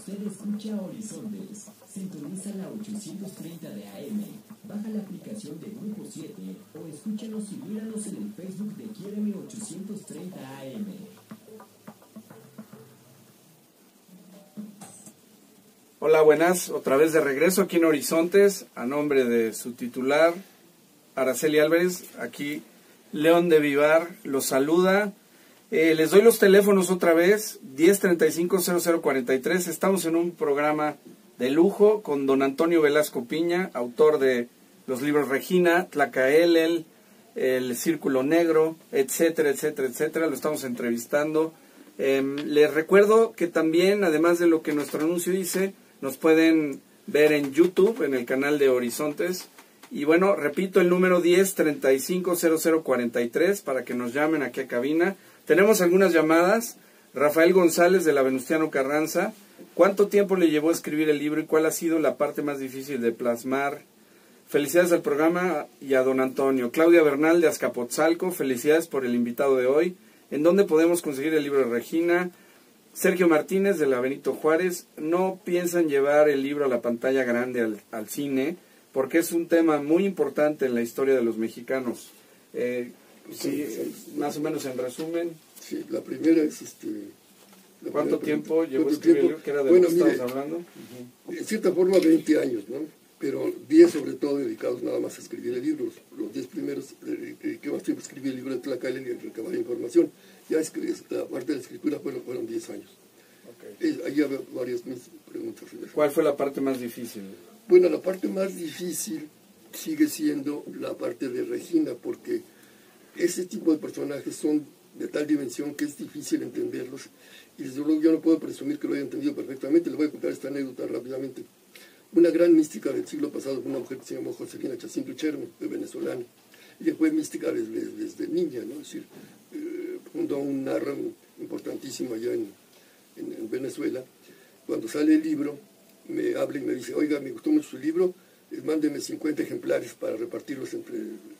Usted escucha Horizontes, sintoniza la 830 de AM, baja la aplicación de Grupo 7 o escúchanos y míranos en el Facebook de Quiéreme 830 AM. Hola, buenas, otra vez de regreso aquí en Horizontes, a nombre de su titular, Araceli Álvarez, aquí León de Vivar los saluda. Les doy los teléfonos otra vez, 1035-0043. Estamos en un programa de lujo con don Antonio Velasco Piña, autor de los libros Regina, Tlacaelel, El Círculo Negro, etcétera, etcétera, etcétera. Lo estamos entrevistando. Les recuerdo que también, además de lo que nuestro anuncio dice, nos pueden ver en YouTube, en el canal de Horizontes. Y bueno, repito el número 1035-0043 para que nos llamen aquí a cabina. Tenemos algunas llamadas. Rafael González de la Venustiano Carranza. ¿Cuánto tiempo le llevó a escribir el libro y cuál ha sido la parte más difícil de plasmar? Felicidades al programa y a don Antonio. Claudia Bernal de Azcapotzalco. Felicidades por el invitado de hoy. ¿En dónde podemos conseguir el libro de Regina? Sergio Martínez de la Benito Juárez. No piensan llevar el libro a la pantalla grande al cine porque es un tema muy importante en la historia de los mexicanos. Sí, más o menos en resumen. Sí, la primera es ¿Cuánto tiempo llevó a escribir el libro? ¿Que era de lo que estábamos hablando? En cierta forma 20 años, ¿no? Pero 10 sobre todo dedicados nada más a escribir el libro. Los 10 primeros, que más tiempo escribí el libro de Tlacaelel y el recabar información. Ya escribí, la parte de la escritura fueron 10 años. Okay. Ahí había varias preguntas. ¿Cuál fue la parte más difícil? Bueno, la parte más difícil sigue siendo la parte de Regina, porque ese tipo de personajes son de tal dimensión que es difícil entenderlos. Y desde luego yo no puedo presumir que lo haya entendido perfectamente. Les voy a contar esta anécdota rápidamente. Una gran mística del siglo pasado, una mujer que se llamó Josefina Chacinto Cherme, venezolana. Ella fue mística desde niña, ¿no? Es decir, fundó un narram importantísimo allá en Venezuela. Cuando sale el libro, me habla y me dice, oiga, me gustó mucho su libro, mándeme 50 ejemplares para repartirlos entre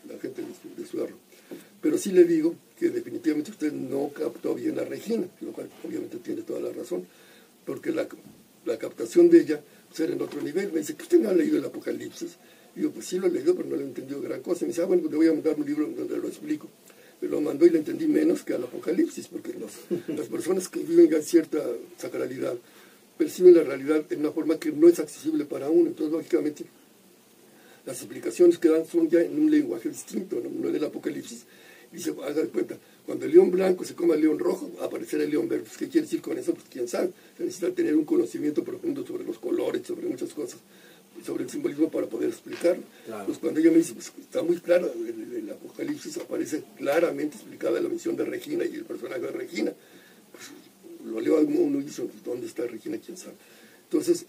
la gente de su barrio. Pero sí le digo que definitivamente usted no captó bien a Regina, lo cual obviamente tiene toda la razón, porque la captación de ella pues, era en otro nivel. Me dice que usted no ha leído el Apocalipsis. Y yo, pues sí lo he leído, pero no le he entendido gran cosa. Y me dice, bueno, pues le voy a mandar un libro donde lo explico. Me lo mandó y le entendí menos que al Apocalipsis, porque las personas que viven ya cierta sacralidad perciben la realidad en una forma que no es accesible para uno. Entonces, lógicamente, las explicaciones que dan son ya en un lenguaje distinto, no en el Apocalipsis. Y se haga de cuenta, cuando el león blanco se come al león rojo, aparecerá el león verde. Pues, ¿qué quiere decir con eso? Pues quién sabe. Se necesita tener un conocimiento profundo sobre los colores, sobre muchas cosas, sobre el simbolismo para poder explicarlo. Claro. Pues cuando ella me dice, pues está muy claro, el Apocalipsis aparece claramente explicada la misión de Regina y el personaje de Regina. Pues lo leo a uno y dice, ¿dónde está Regina? ¿Quién sabe? Entonces,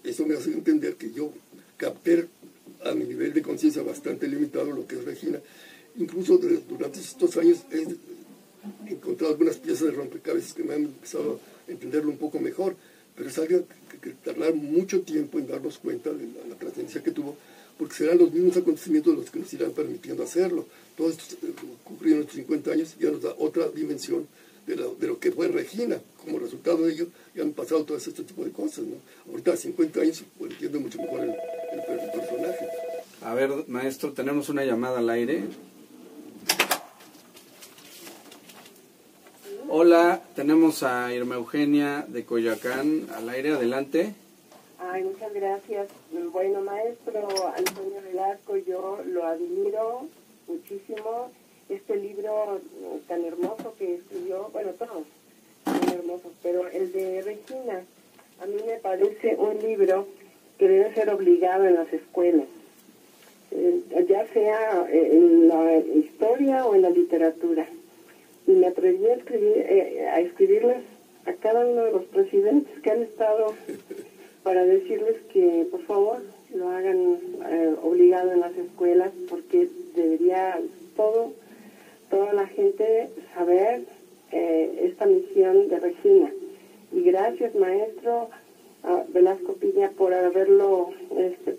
eso me hace entender que yo capté a mi nivel de conciencia bastante limitado lo que es Regina. Incluso durante estos años he encontrado algunas piezas de rompecabezas que me han empezado a entenderlo un poco mejor, pero es algo que tardar mucho tiempo en darnos cuenta de la trascendencia que tuvo, porque serán los mismos acontecimientos los que nos irán permitiendo hacerlo. Todo esto ocurrió en estos 50 años y ya nos da otra dimensión de lo que fue Regina. Como resultado de ello, ya han pasado todo este tipo de cosas, ¿no? Ahorita a 50 años pues, entiendo mucho mejor el personaje. A ver, maestro, tenemos una llamada al aire. Hola, tenemos a Irma Eugenia de Coyoacán al aire, adelante. Ay, muchas gracias. Bueno, maestro Antonio Velasco, yo lo admiro muchísimo. Este libro tan hermoso que escribió, bueno, todos son hermosos, pero el de Regina, a mí me parece un libro que debe ser obligado en las escuelas, ya sea en la historia o en la literatura. Y me atreví a escribirles a cada uno de los presidentes que han estado para decirles que por favor lo hagan obligado en las escuelas, porque debería toda la gente saber esta misión de Regina. Y gracias, maestro Velasco Piña, por haberlo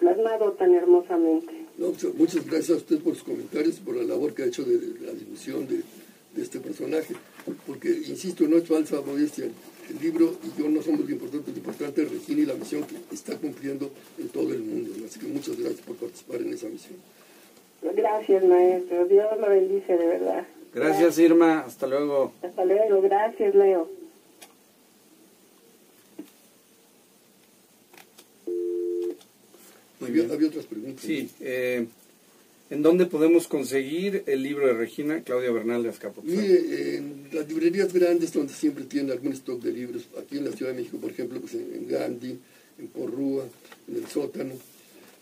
plasmado tan hermosamente. No, muchas gracias a usted por sus comentarios y por la labor que ha hecho de la difusión de este personaje, porque, insisto, no es falsa modestia. El libro y yo no somos lo importante es misión que está cumpliendo en todo el mundo, ¿no? Así que muchas gracias por participar en esa misión. Gracias, maestro. Dios lo bendice de verdad. Gracias, Irma. Hasta luego. Hasta luego. Gracias, Leo. Había otras preguntas. Sí. ¿En dónde podemos conseguir el libro de Regina Claudia Bernal de Azcapotzalco? Mire, en las librerías grandes donde siempre tienen algún stock de libros, aquí en la Ciudad de México, por ejemplo, pues en Gandhi, en Porrúa, en el Sótano.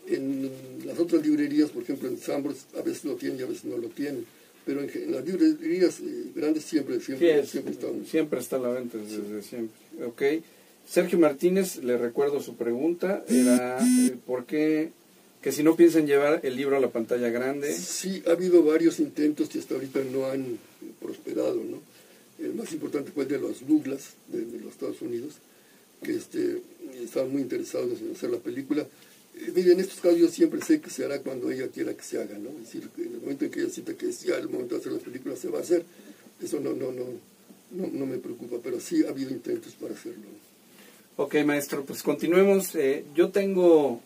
En las otras librerías, por ejemplo, en Sambors, a veces lo tienen y a veces no lo tienen. Pero en las librerías grandes siempre están. Siempre está a la venta, desde siempre. Ok. Sergio Martínez, le recuerdo su pregunta, era ¿por qué? Que si no piensan llevar el libro a la pantalla grande. Sí, ha habido varios intentos y hasta ahorita no han prosperado, ¿no? El más importante fue el de los Douglas, de los Estados Unidos, que estaban muy interesados en hacer la película. Mire, en estos casos yo siempre sé que se hará cuando ella quiera que se haga, ¿no? Es decir, que en el momento en que ella sienta que es ya el momento de hacer la película, se va a hacer. Eso no me preocupa, pero sí ha habido intentos para hacerlo. Ok, maestro, pues continuemos. Yo tengo,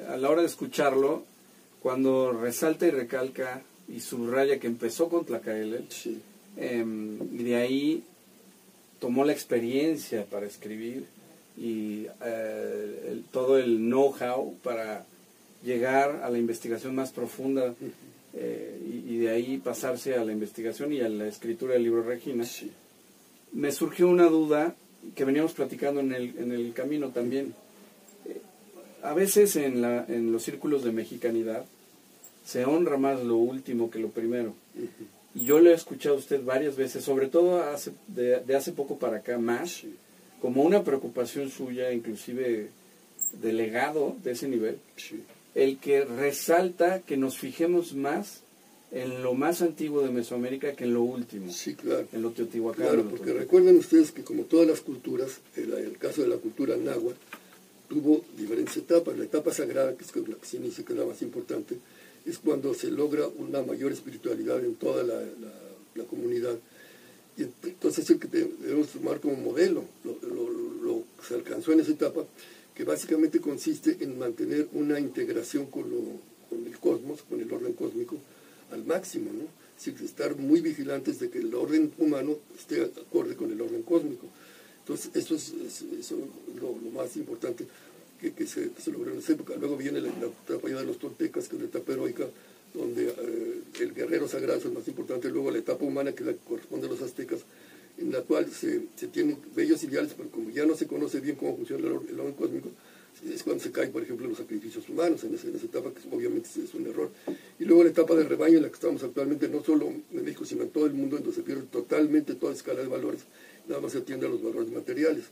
a la hora de escucharlo, cuando resalta y recalca y subraya que empezó con Tlacaelel, Sí. Y de ahí tomó la experiencia para escribir y todo el know-how para llegar a la investigación más profunda y de ahí pasarse a la investigación y a la escritura del libro Regina. Sí. Me surgió una duda que veníamos platicando en el camino también. A veces en los círculos de mexicanidad se honra más lo último que lo primero. Y yo lo he escuchado a usted varias veces, sobre todo de hace poco para acá más, Sí. como una preocupación suya, inclusive de legado de ese nivel, Sí. el que resalta que nos fijemos más en lo más antiguo de Mesoamérica que en lo último, Sí, claro. en lo teotihuacano. Claro, porque recuerden ustedes que como todas las culturas, el caso de la cultura náhuatl tuvo diferentes etapas. La etapa sagrada, que es la que se inicia, que es la más importante, es cuando se logra una mayor espiritualidad en toda la comunidad. Y entonces es el que debemos tomar como modelo, lo que se alcanzó en esa etapa, que básicamente consiste en mantener una integración con el cosmos, con el orden cósmico, al máximo, ¿no? Es decir, estar muy vigilantes de que el orden humano esté acorde con el orden cósmico. Entonces, eso es lo más importante que se logró en esa época. Luego viene la etapa ya de los toltecas, que es la etapa heroica, donde el guerrero sagrado es el más importante. Luego la etapa humana, que es la que corresponde a los aztecas, en la cual se tienen bellos ideales, pero como ya no se conoce bien cómo funciona el orden cósmico, es cuando se caen, por ejemplo, los sacrificios humanos, en esa etapa, que obviamente es un error. Y luego la etapa del rebaño, en la que estamos actualmente, no solo en México, sino en todo el mundo, en donde se pierde totalmente toda escala de valores, nada más se atiende a los valores materiales.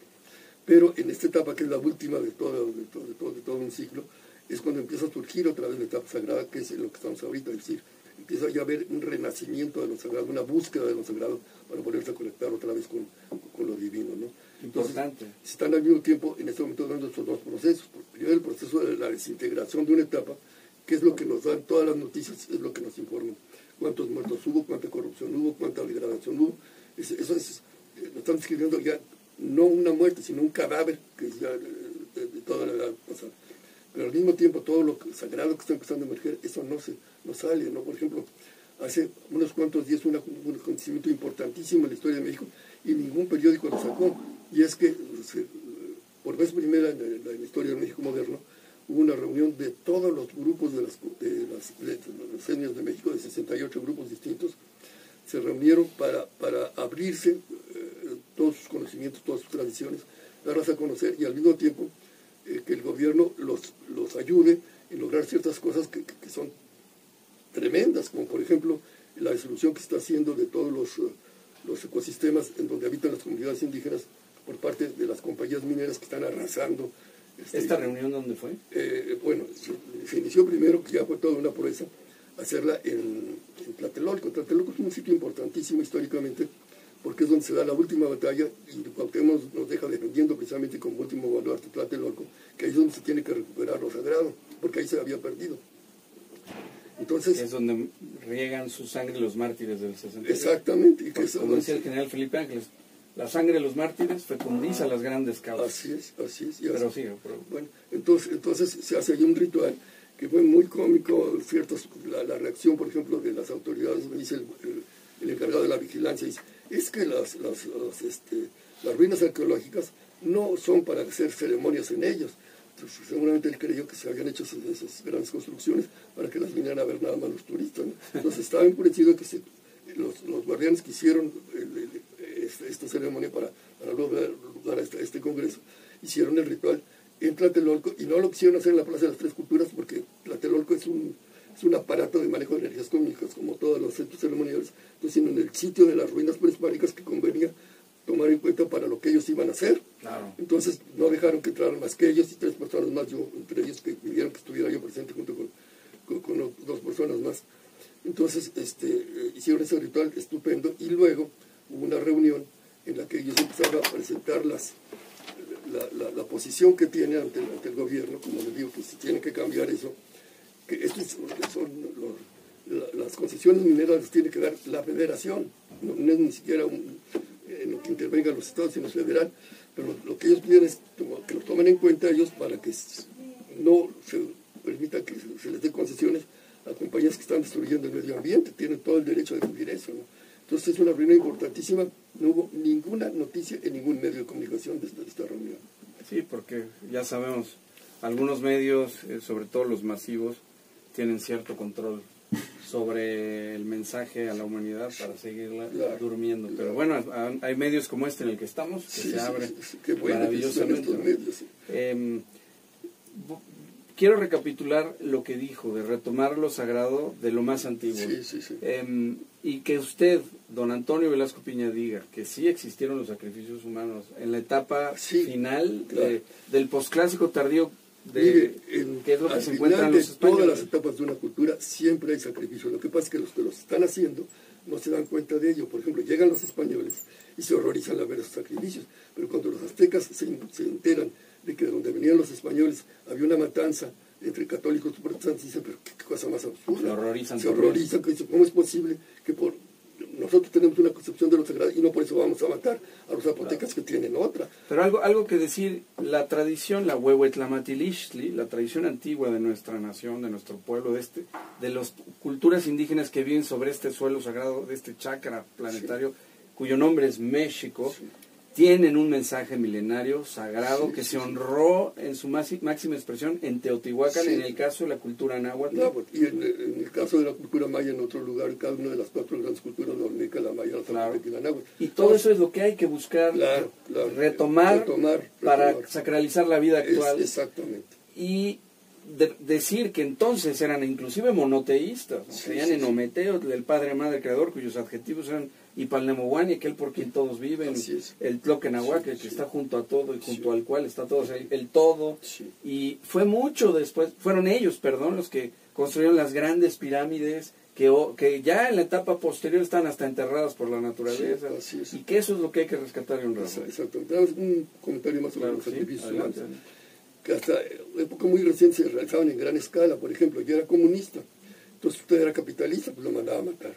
Pero en esta etapa, que es la última de todo un ciclo, es cuando empieza a surgir otra vez la etapa sagrada, que es en lo que estamos ahorita, es decir, empieza ya a haber un renacimiento de lo sagrado, una búsqueda de lo sagrado para poderse conectar otra vez con lo divino, ¿no? Importante. Entonces, están al mismo tiempo en este momento dando estos dos procesos. Primero, el proceso de la desintegración de una etapa, que es lo que nos dan todas las noticias, es lo que nos informan. Cuántos muertos hubo, cuánta corrupción hubo, cuánta degradación hubo. Eso es, lo están describiendo ya, no una muerte, sino un cadáver, que es ya de toda la edad pasada. Pero al mismo tiempo, todo lo sagrado que está empezando a emerger, eso no sale, ¿no? Por ejemplo, hace unos cuantos días un acontecimiento importantísimo en la historia de México, y ningún periódico lo sacó, y es que por vez primera en la historia de México moderno hubo una reunión de todos los grupos de las etnias de México, de 68 grupos distintos, se reunieron para abrirse todos sus conocimientos, todas sus tradiciones, darlas a conocer, y al mismo tiempo que el gobierno los ayude en lograr ciertas cosas que son tremendas, como por ejemplo la disolución que se está haciendo de todos los ecosistemas en donde habitan las comunidades indígenas por parte de las compañías mineras que están arrasando. ¿Esta reunión dónde fue? Bueno, se inició primero, que ya fue toda una proeza, hacerla en Tlatelolco. Tlatelolco es un sitio importantísimo históricamente, porque es donde se da la última batalla, y Cuauhtémoc nos deja defendiendo precisamente como último baluarte Tlatelolco, que ahí es donde se tiene que recuperar lo sagrado, porque ahí se había perdido. Entonces, es donde riegan su sangre los mártires del 68. Exactamente. Y que como decía el general Felipe Ángeles, La sangre de los mártires fecundiza las grandes causas. Así es. Pero sí, Bueno, entonces se hace ahí un ritual que fue muy cómico, la reacción, por ejemplo, de las autoridades, me dice el encargado de la vigilancia, dice, es que las ruinas arqueológicas no son para hacer ceremonias en ellos. Entonces, seguramente él creyó que se habían hecho esas grandes construcciones para que las vinieran a ver nada más los turistas, ¿no? Entonces estaba enfurecido que los guardianes que hicieron esta ceremonia para luego dar lugar a este congreso, hicieron el ritual en Tlatelolco, y no lo quisieron hacer en la Plaza de las Tres Culturas porque Tlatelolco es un aparato de manejo de energías cósmicas, como todos los centros ceremoniales, entonces sino en el sitio de las ruinas prehispánicas que convenía tomar en cuenta para lo que ellos iban a hacer. Claro. Entonces no dejaron que entraran más que ellos y 3 personas más, yo entre ellos que pidieron que estuviera yo presente junto con 2 personas más. Entonces hicieron ese ritual estupendo, y luego hubo una reunión en la que ellos empezaron a presentar la posición que tiene ante el gobierno, como les digo, que si tienen que cambiar eso, que las concesiones mineras las tiene que dar la federación, no es ni siquiera en lo que intervengan los estados, sino federal, pero lo que ellos piden es que lo tomen en cuenta ellos para que no se permita que se les dé concesiones a compañías que están destruyendo el medio ambiente, tienen todo el derecho de vivir eso, ¿no? Entonces es una reunión importantísima, no hubo ninguna noticia en ningún medio de comunicación de esta reunión. Sí, porque ya sabemos, algunos medios, sobre todo los masivos, tienen cierto control sobre el mensaje a la humanidad para seguirla durmiendo. Claro. Pero bueno, hay medios como este en el que estamos, que se abre maravillosamente. Quiero recapitular lo que dijo, de retomar lo sagrado de lo más antiguo. Y que usted, don Antonio Velasco Piña, diga que sí existieron los sacrificios humanos en la etapa final del posclásico tardío, que es lo que se encuentra en los españoles. Todas las etapas de una cultura siempre hay sacrificios. Lo que pasa es que los que los están haciendo no se dan cuenta de ello. Por ejemplo, llegan los españoles y se horrorizan al ver esos sacrificios, pero cuando los aztecas se enteran de que de donde venían los españoles había una matanza entre católicos y protestantes, dicen, pero qué cosa más absurda. Se horrorizan. ¿Cómo es posible que nosotros tenemos una concepción de lo sagrado y no por eso vamos a matar a los zapotecas que tienen otra? Pero algo que decir, la tradición, la Huehuetlamatilixtli, la tradición antigua de nuestra nación, de nuestro pueblo, de las culturas indígenas que viven sobre este suelo sagrado, de este chakra planetario, cuyo nombre es México, tienen un mensaje milenario, sagrado, que se honró en su máxima expresión en Teotihuacán, en el caso de la cultura náhuatl. Y en el caso de la cultura maya, en otro lugar, cada una de las 4 grandes culturas, la olmeca, la maya, la zapoteca y la náhuatl. Y todo eso es lo que hay que buscar, retomar para sacralizar la vida actual. Exactamente. Y decir que entonces eran inclusive monoteístas, creían en Ometeo, el Padre, Madre, Creador, cuyos adjetivos eran Ipalnemohuani, aquel por quien todos viven, el Tloquenahuaque, que está junto a todo y junto al cual está todo, el todo, y fue mucho después, fueron ellos, los que construyeron las grandes pirámides, que ya en la etapa posterior están hasta enterradas por la naturaleza, y que eso es lo que hay que rescatar y honrar. Exacto. Un comentario más sobre los sacrificios humanos, que hasta época muy reciente se realizaban en gran escala. Por ejemplo, yo era comunista, entonces usted era capitalista, pues lo mandaba a matar.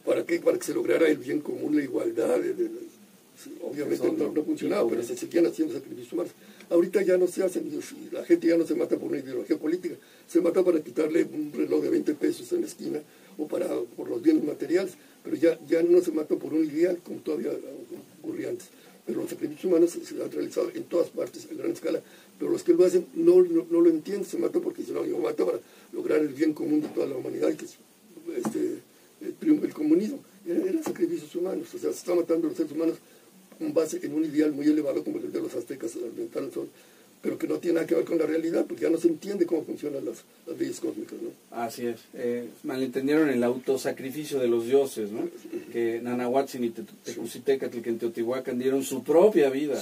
¿Para qué? Para que se lograra el bien común, la igualdad. Obviamente no funcionaba, pero se seguían haciendo sacrificios humanos. Ahorita ya no se hacen, la gente ya no se mata por una ideología política, se mata para quitarle un reloj de 20 pesos en la esquina o por los bienes materiales, pero ya no se mata por un ideal como todavía ocurría antes. Pero los sacrificios humanos se han realizado en todas partes, a gran escala, pero los que lo hacen no lo entienden, se mata porque dicen, no, yo mato para lograr el bien común de toda la humanidad, y que triunfe el comunismo. Eran sacrificios humanos, o sea, se está matando a los seres humanos con base en un ideal muy elevado como el de los aztecas al aventar el sol, pero que no tiene nada que ver con la realidad, porque ya no se entiende cómo funcionan las leyes cósmicas, ¿no? Así es. Malentendieron el autosacrificio de los dioses, ¿no? Que Nanahuatzin y Tecusitecatl, que en Teotihuacán dieron su propia vida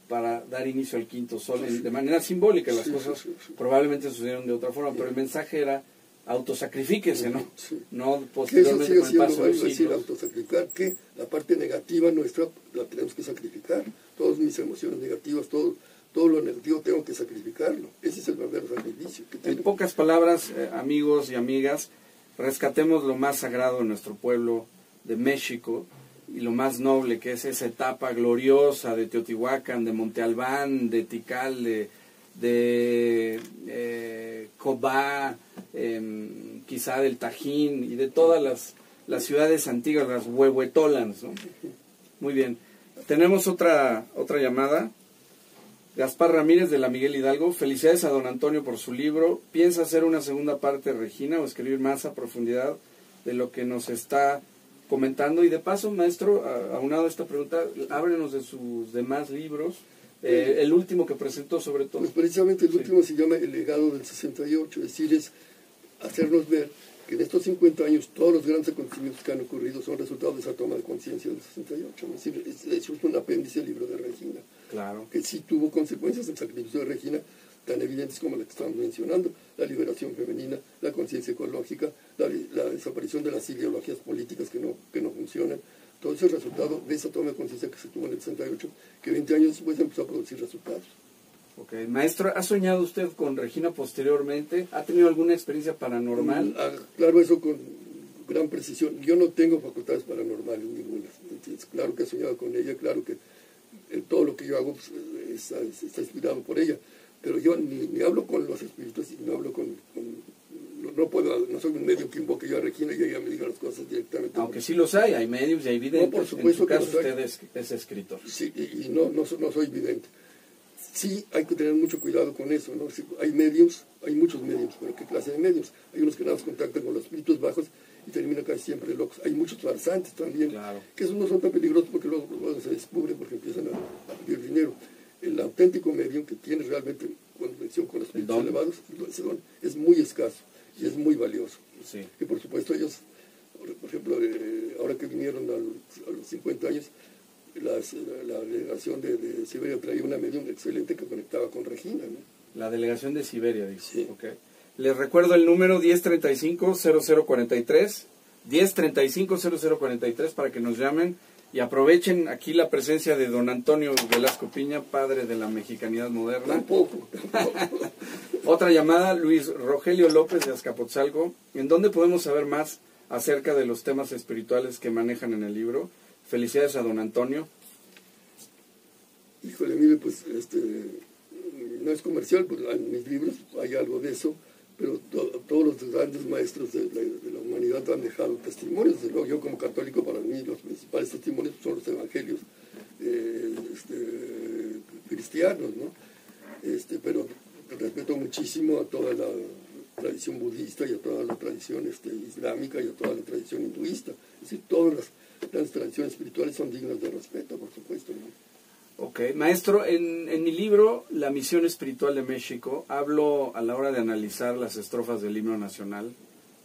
para dar inicio al quinto sol, de manera simbólica. Las cosas probablemente sucedieron de otra forma, pero el mensaje era autosacrifíquese, ¿no? No posteriormente con el paso de los siglos. Autosacrificar, que la parte negativa nuestra la tenemos que sacrificar. Todas mis emociones negativas, todo lo negativo tengo que sacrificarlo. Ese es el verdadero sacrificio. En pocas palabras, amigos y amigas, rescatemos lo más sagrado de nuestro pueblo, de México, y lo más noble, que es esa etapa gloriosa de Teotihuacán, de Monte Albán, de Tikal, de Cobá, quizá del Tajín y de todas las ciudades antiguas, las Huehuetolans, ¿no? Muy bien. Tenemos otra llamada. Gaspar Ramírez de la Miguel Hidalgo. Felicidades a don Antonio por su libro. ¿Piensa hacer una segunda parte, Regina, o escribir más a profundidad de lo que nos está comentando? Y de paso, maestro, aunado a esta pregunta, háblenos de sus demás libros. El último que presentó, sobre todo. Pues precisamente el último se llama El legado del 68, es decir, es hacernos ver que en estos 50 años todos los grandes acontecimientos que han ocurrido son resultado de esa toma de conciencia del 68. Es decir, es un apéndice del libro de Regina, claro, que sí tuvo consecuencias del sacrificio de Regina tan evidentes como la que estamos mencionando: la liberación femenina, la conciencia ecológica, la desaparición de las ideologías políticas que no funcionan. Todo ese resultado de esa toma de conciencia que se tuvo en el 68, que 20 años después empezó a producir resultados. Ok, maestro, ¿ha soñado usted con Regina posteriormente? ¿Ha tenido alguna experiencia paranormal? Claro, eso con gran precisión. Yo no tengo facultades paranormales ninguna. Claro que he soñado con ella, claro que todo lo que yo hago pues, está inspirado por ella. Pero yo ni hablo con los espíritus, ni hablo no soy un medio que invoque yo a Regina y ella me diga las cosas directamente. Aunque sí los hay medios y hay videntes. No, por supuesto. En su caso usted es escritor. Sí, y no soy vidente. Sí, hay que tener mucho cuidado con eso, ¿no? Hay medios, hay muchos medios, pero ¿qué clase de medios? Hay unos que nada más contactan con los espíritus bajos y terminan casi siempre locos. Hay muchos farsantes también, claro, que esos no son tan peligrosos porque luego se descubren porque empiezan a pedir dinero. El auténtico medium que tiene realmente conexión con los espíritus elevados, ese don es muy escaso y es muy valioso. Sí. Y por supuesto ellos, por ejemplo, ahora que vinieron a los 50 años, la delegación de Siberia traía una medium excelente que conectaba con Regina, ¿no? La delegación de Siberia, dice. Sí. Okay. Les recuerdo el número 1035-0043, 1035-0043 para que nos llamen y aprovechen aquí la presencia de don Antonio Velasco Piña, padre de la mexicanidad moderna. Tampoco. Otra llamada, Luis Rogelio López de Azcapotzalco. ¿En dónde podemos saber más acerca de los temas espirituales que manejan en el libro? Felicidades a don Antonio. Híjole, mire, pues no es comercial, pues en mis libros hay algo de eso, pero todos los grandes maestros de la humanidad han dejado testimonios. Desde luego, yo como católico, para mí los principales testimonios son los evangelios cristianos, ¿no? Pero respeto muchísimo a toda la tradición budista y a toda la tradición islámica y a toda la tradición hinduista. Es decir, todas las tradiciones espirituales son dignas de respeto, por supuesto, ¿no? Ok, maestro, en mi libro, La Misión Espiritual de México, hablo a la hora de analizar las estrofas del himno nacional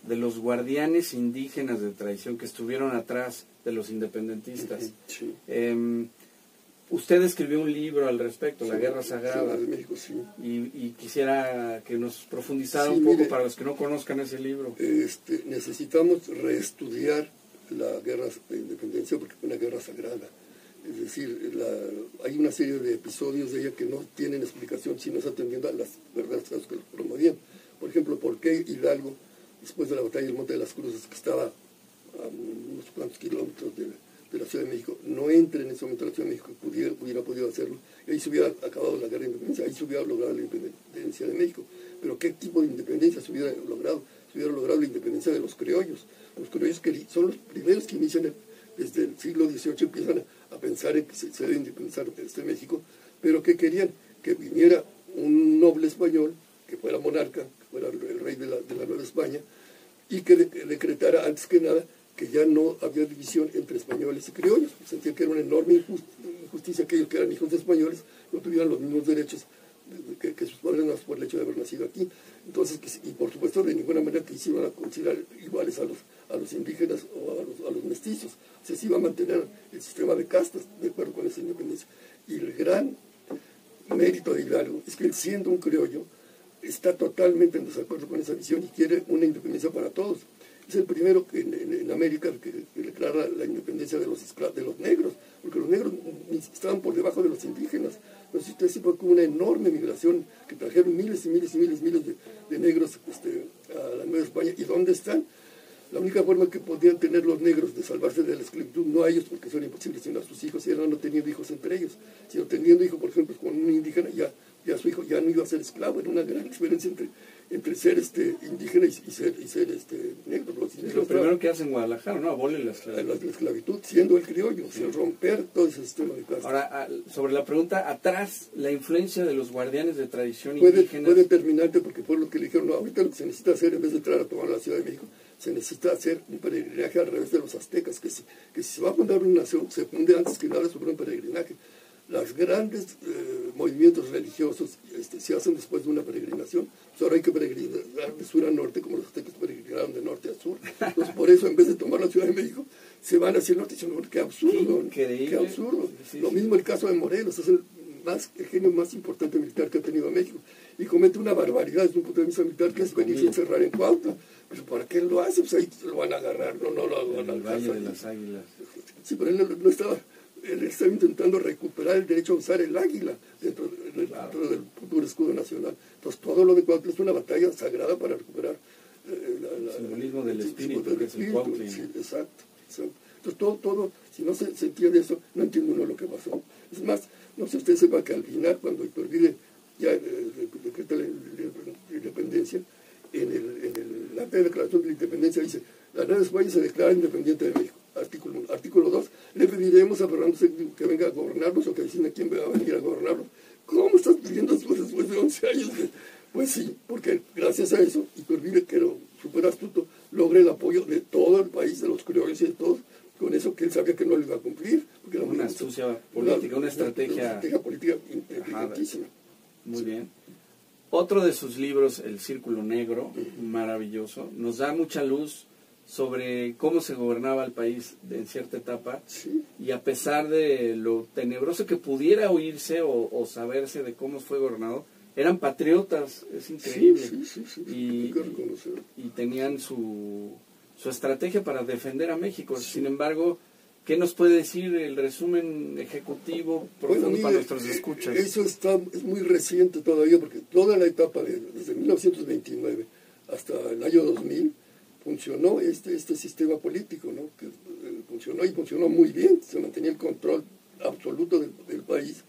de los guardianes indígenas de tradición que estuvieron atrás de los independentistas. Sí. Usted escribió un libro al respecto, La Guerra Sagrada, de México, sí. y quisiera que nos profundizara Sí, un poco, mire, para los que no conozcan ese libro. Necesitamos reestudiar la guerra de independencia porque fue una guerra sagrada. Es decir, hay una serie de episodios de ella que no tienen explicación si no se atendiendo a las verdades que los promovían. Por ejemplo, ¿por qué Hidalgo, después de la batalla del Monte de las Cruces, que estaba a unos cuantos kilómetros de la Ciudad de México, no entra en ese momento a la Ciudad de México, hubiera podido hacerlo, y ahí se hubiera acabado la guerra de independencia, ahí se hubiera logrado la independencia de México? Pero ¿qué tipo de independencia se hubiera logrado? Se hubiera logrado la independencia de los criollos que son los primeros que inician desde el siglo XVIII, empiezan a pensar en que se debe independizar de México, pero que querían que viniera un noble español, que fuera monarca, que fuera el rey de la Nueva España, y que decretara antes que nada que ya no había división entre españoles y criollos. Sentían que era una enorme injusticia que ellos, que eran hijos de españoles, no tuvieran los mismos derechos que sus padres, no por el hecho de haber nacido aquí. Entonces, y por supuesto, de ninguna manera que se iban a considerar iguales a los indígenas o a los mestizos. O sea, se iba a mantener el sistema de castas de acuerdo con esa independencia. Y el gran mérito de Hidalgo es que él, siendo un criollo, está totalmente en desacuerdo con esa visión y quiere una independencia para todos. Es el primero que en América que declara la independencia de los negros, porque los negros estaban por debajo de los indígenas. Entonces, usted se fue con una enorme migración que trajeron miles y miles y miles y miles de negros a la Nueva España. ¿Y dónde están? La única forma que podían tener los negros de salvarse de la esclavitud, no a ellos porque son imposibles, sino a sus hijos, eran no teniendo hijos entre ellos, sino teniendo hijos, por ejemplo, con un indígena, ya su hijo ya no iba a ser esclavo. Era una gran diferencia entre ser indígena y ser negro. Es lo primero que hacen en Guadalajara, ¿no? Abolen la esclavitud. La esclavitud, siendo el criollo, sí. Romper todo ese sistema de castas. Ahora, sobre la pregunta, atrás, la influencia de los guardianes de tradición indígena. Fue determinante porque fue lo que le dijeron, no, ahorita lo que se necesita hacer, en vez de entrar a tomar la Ciudad de México, se necesita hacer un peregrinaje al revés de los aztecas, que si se va a fundar una nación, se funde antes que nada sobre un peregrinaje. Los grandes movimientos religiosos se hacen después de una peregrinación. Pues ahora hay que peregrinar de sur a norte, como los aztecas peregrinaron de norte a sur. Entonces, por eso, en vez de tomar la Ciudad de México, se van hacia el norte y dicen, qué absurdo, qué absurdo. Sí, lo mismo el caso de Morelos, es el genio más importante militar que ha tenido México. Y comete una barbaridad desde un punto de vista militar, que es venirse a encerrar en Cuautla. Pero ¿para qué lo hace? Pues ahí lo van a agarrar, no lo van a alcanzar. El Valle de las Águilas. Sí, pero él no estaba... Él estaba intentando recuperar el derecho a usar el águila dentro del futuro escudo nacional. Entonces, todo lo de Cuautla es una batalla sagrada para recuperar el simbolismo del espíritu, que es el Cuautla. Sí, exacto. Entonces, todo, si no se entiende eso, no entiende uno lo que pasó. Es más, no sé si usted sepa que al final, cuando Iturbide ya decreta la independencia, en la acta de declaración de la independencia dice: la Nueva España se declara independiente de México. Artículo 1. Artículo 2. Le pediremos a Fernando VII que venga a gobernarnos, o que decida quién va a venir a gobernarnos. ¿Cómo estás pidiendo después de 11 años? Pues sí, porque gracias a eso, Iturbide, que era súper astuto, logra el apoyo de todo el país, de los criollos y de todos, con eso que él sabía que no le iba a cumplir. Porque era una astucia política, una estrategia política inteligentísima. Muy bien. Otro de sus libros, El Círculo Negro, maravilloso, nos da mucha luz sobre cómo se gobernaba el país en cierta etapa, sí. Y a pesar de lo tenebroso que pudiera oírse o saberse de cómo fue gobernado, eran patriotas, es increíble. Sí. Y tenían su estrategia para defender a México. Sí. Sin embargo, ¿qué nos puede decir el resumen ejecutivo profundo para nuestros escuchas? Eso es muy reciente todavía, porque toda la etapa desde 1929 hasta el año 2000 funcionó este sistema político, ¿no? Que funcionó muy bien. Se mantenía el control absoluto del país.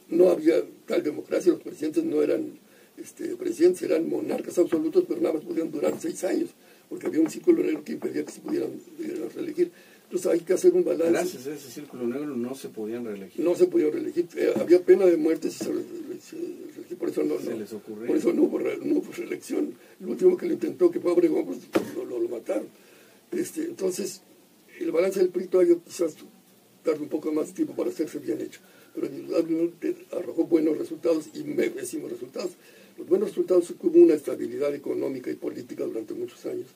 No había tal democracia, los presidentes no eran presidentes, eran monarcas absolutos, pero nada más podían durar 6 años, porque había un círculo negro que impedía que se pudieran reelegir. Entonces hay que hacer un balance. Gracias a ese círculo negro no se podían reelegir. No se podían reelegir. Había pena de muerte si por eso no les ocurrió. Por eso no hubo reelección. El último que lo intentó, que fue Obregón, pues lo mataron. Entonces, el balance del PRI todavía quizás tarde un poco más de tiempo para hacerse bien hecho. Pero indudablemente arrojó buenos resultados y pésimos resultados. Los buenos resultados fue que hubo una estabilidad económica y política durante muchos años,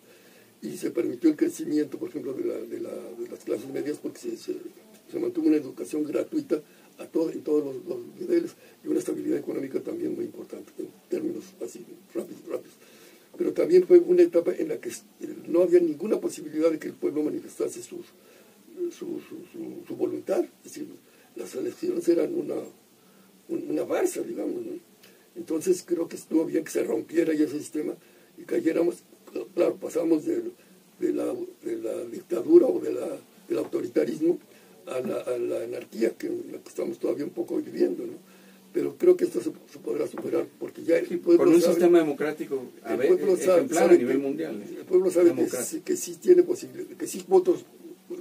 y se permitió el crecimiento, por ejemplo, de las clases medias, porque se mantuvo una educación gratuita en todos los niveles, y una estabilidad económica también muy importante, en términos así rápidos. Pero también fue una etapa en la que no había ninguna posibilidad de que el pueblo manifestase su voluntad. Es decir, las elecciones eran una farsa, digamos, ¿no? Entonces creo que estuvo bien que se rompiera ya ese sistema y cayéramos. Claro, pasamos de la dictadura o del autoritarismo a la anarquía, en la que estamos todavía un poco viviendo, ¿no? Pero creo que esto se podrá superar, porque ya el pueblo con un sabe, sistema democrático ejemplar a nivel mundial. El pueblo sabe que sí tiene posibilidad, que sí votos,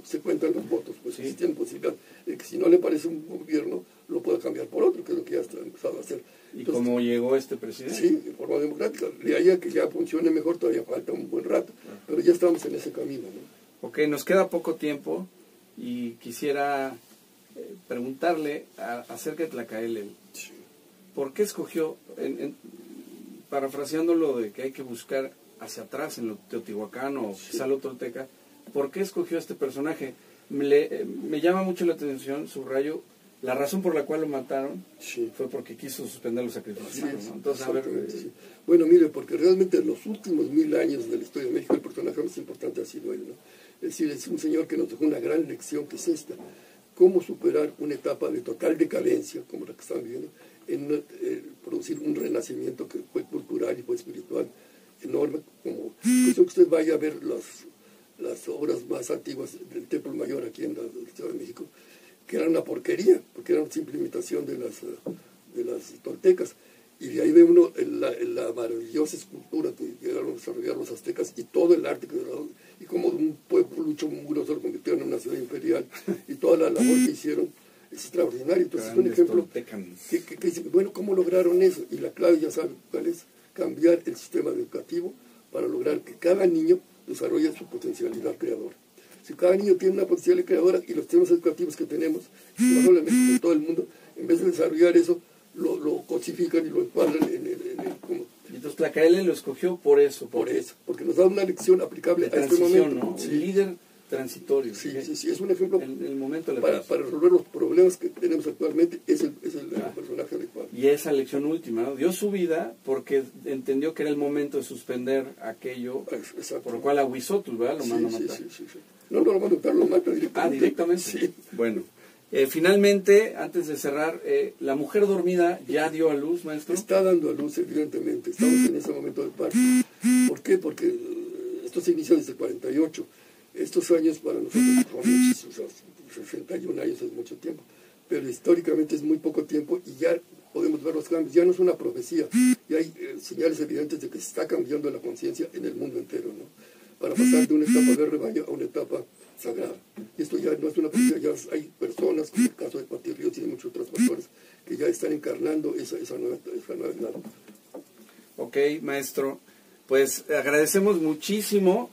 se cuentan los votos, pues sí tiene posibilidad de que si no le parece un gobierno, lo pueda cambiar por otro, que es lo que ya está empezado a hacer. ¿Y cómo llegó este presidente? Sí, en forma democrática. De ahí a que ya funcione mejor todavía falta un buen rato, pero ya estamos en ese camino, ¿no? Ok, nos queda poco tiempo y quisiera preguntarle acerca de Tlacaelel. Sí. ¿Por qué escogió, parafraseando lo de que hay que buscar hacia atrás en lo Teotihuacán o quizá lo Tolteca, ¿por qué escogió este personaje? Me llama mucho la atención, subrayo, la razón por la cual lo mataron fue porque quiso suspender los sacrificios humanos, ¿no? Entonces, a ver, bueno, mire, porque realmente en los últimos 1000 años de la historia de México el personaje más importante ha sido él, ¿no? Es decir, es un señor que nos dejó una gran lección, que es esta: cómo superar una etapa de total decadencia, como la que están viviendo, en producir un renacimiento que fue cultural y fue espiritual enorme. Como pues, que usted vaya a ver las obras más antiguas del Templo Mayor aquí en la Ciudad de México, que eran una porquería, porque eran simple imitación de las toltecas. Y de ahí ve uno la maravillosa escultura que llegaron a desarrollar los aztecas y todo el arte y como un pueblo luchó muroso lo convirtieron en una ciudad imperial y toda la labor que hicieron es extraordinario. Entonces es un ejemplo que dice, bueno, ¿cómo lograron eso? Y la clave ya saben cuál es: cambiar el sistema educativo para lograr que cada niño desarrolle su potencialidad creadora. Si cada niño tiene una potencialidad creadora y los sistemas educativos que tenemos, no solamente en todo el mundo, en vez de desarrollar eso, lo cosifican y lo encuadran en el y entonces Tlacaelel lo escogió por eso. Por eso, porque nos da una lección aplicable a este momento. ¿No? Sí. El líder transitorio. Sí, es un ejemplo el momento de para resolver los problemas que tenemos actualmente, es el personaje adecuado. Y esa lección última, ¿no? Dio su vida porque entendió que era el momento de suspender aquello por lo cual a Huizotl, ¿verdad? Lo mandó a matar. Sí. No lo manda a matar, lo mata directamente. Directamente. Sí. Bueno. Finalmente, antes de cerrar, la mujer dormida ya dio a luz, maestro. Está dando a luz, evidentemente. Estamos en ese momento del parto. ¿Por qué? Porque esto se inicia desde el 48. Estos años para nosotros son muchísimos, 61 años es mucho tiempo. Pero históricamente es muy poco tiempo y ya podemos ver los cambios. Ya no es una profecía. Y hay señales evidentes de que se está cambiando la conciencia en el mundo entero, ¿no? Para pasar de una etapa de rebaño a una etapa sagrada. Y esto ya no es una profecía, ya hay personas, como el caso de Pati Ríos y de muchos otros pastores, que ya están encarnando esa nueva edad. Ok, maestro. Pues agradecemos muchísimo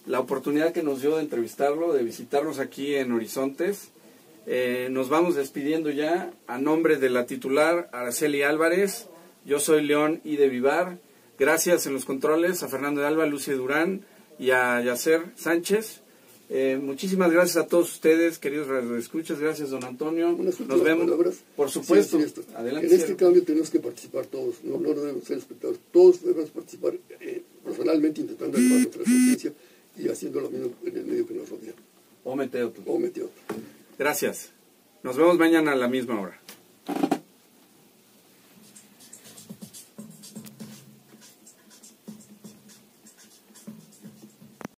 la oportunidad que nos dio de entrevistarlo, de visitarnos aquí en Horizontes. Nos vamos despidiendo ya. A nombre de la titular Araceli Álvarez, yo soy León I. de Vivar. Gracias en los controles a Fernando de Alba, Lucy Durán y a Yacer Sánchez. Muchísimas gracias a todos ustedes, queridos radioescuchas. Gracias, don Antonio. Nos vemos. Palabras. Por supuesto. Sí, adelante. En este cambio tenemos que participar todos, no debemos ser espectadores. Todos debemos participar personalmente, intentando elevar nuestra conciencia y haciendo lo mismo en el medio que nos rodea. O Meteotl. O Meteotl. Gracias. Nos vemos mañana a la misma hora.